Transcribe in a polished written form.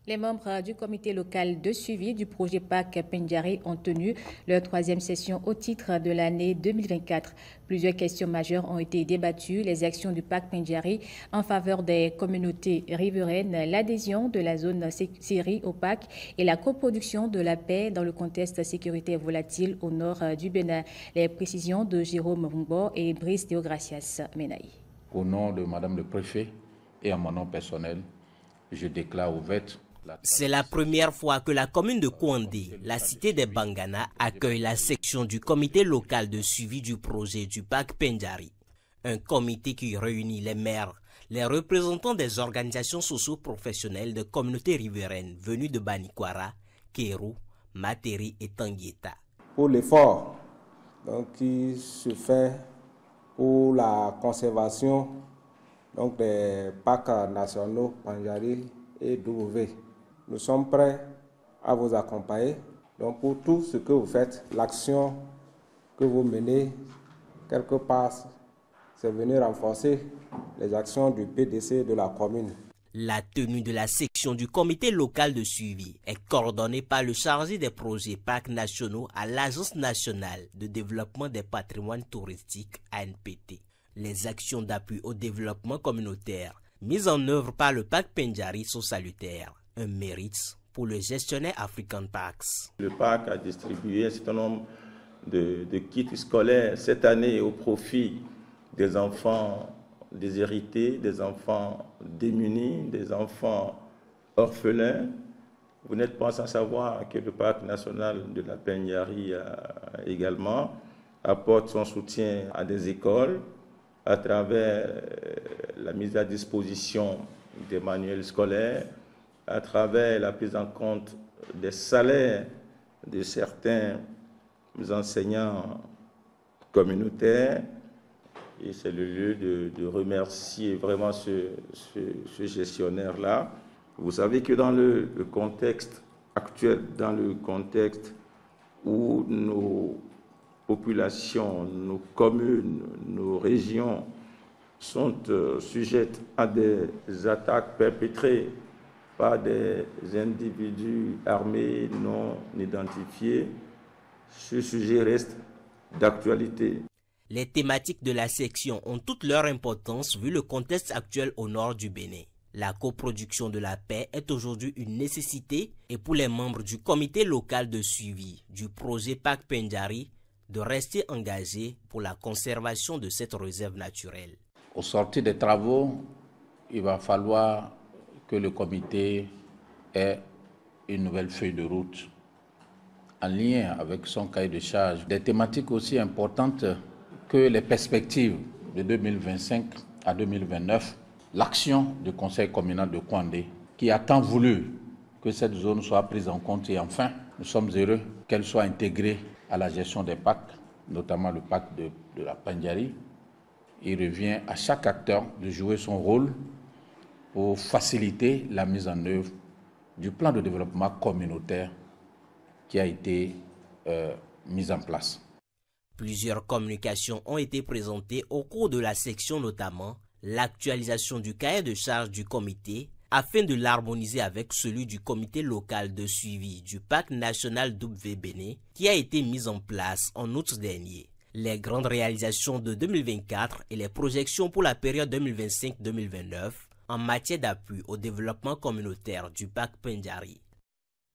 Les membres du comité local de suivi du projet PAC Pendjari ont tenu leur troisième session au titre de l'année 2024. Plusieurs questions majeures ont été débattues, les actions du PAC Pendjari en faveur des communautés riveraines, l'adhésion de la zone Série au PAC et la coproduction de la paix dans le contexte sécurité volatile au nord du Bénin. Les précisions de Jérôme Mbo et Brice Deogracias Menaï. Au nom de Madame le Préfet et à mon nom personnel, je déclare ouverte. C'est la première fois que la commune de Kouandé, la cité des Bangana, accueille la section du comité local de suivi du projet du PAC Pendjari. Un comité qui réunit les maires, les représentants des organisations socio-professionnelles de communautés riveraines venues de Banikwara, Kéro, Materi et Tanguieta. Pour l'effort qui se fait pour la conservation des parcs nationaux Pendjari et Douvé. Nous sommes prêts à vous accompagner. Donc pour tout ce que vous faites, l'action que vous menez, quelque part, c'est venir renforcer les actions du PDC de la commune. La tenue de la section du comité local de suivi est coordonnée par le chargé des projets parcs nationaux à l'Agence nationale de développement des patrimoines touristiques ANPT. Les actions d'appui au développement communautaire mises en œuvre par le PAC Pendjari sont salutaires. Un mérite pour le gestionnaire African Parks. Le PAC a distribué un certain nombre de kits scolaires cette année au profit des enfants déshérités, des enfants démunis, des enfants orphelins. Vous n'êtes pas sans savoir que le Parc national de la Pendjari également apporte son soutien à des écoles à travers la mise à disposition des manuels scolaires, à travers la prise en compte des salaires de certains enseignants communautaires. Et c'est le lieu de remercier vraiment ce gestionnaire-là. Vous savez que dans le contexte actuel, dans le contexte où nos populations, nos communes, nos régions sont sujettes à des attaques perpétrées par des individus armés non identifiés, ce sujet reste d'actualité. Les thématiques de la section ont toute leur importance vu le contexte actuel au nord du Bénin. La coproduction de la paix est aujourd'hui une nécessité et pour les membres du comité local de suivi du projet PAC Pendjari de rester engagés pour la conservation de cette réserve naturelle. Au sortir des travaux, il va falloir que le comité ait une nouvelle feuille de route en lien avec son cahier de charge. Des thématiques aussi importantes que les perspectives de 2025 à 2029, l'action du conseil communal de Kouandé qui a tant voulu que cette zone soit prise en compte et enfin, nous sommes heureux qu'elle soit intégrée à la gestion des parcs, notamment le parc de la Pendjari. Il revient à chaque acteur de jouer son rôle pour faciliter la mise en œuvre du plan de développement communautaire qui a été mis en place. Plusieurs communications ont été présentées au cours de la section, notamment l'actualisation du cahier de charge du comité afin de l'harmoniser avec celui du comité local de suivi du PAC national Douvé Bénin qui a été mis en place en août dernier. Les grandes réalisations de 2024 et les projections pour la période 2025-2029 en matière d'appui au développement communautaire du PAC Pendjari.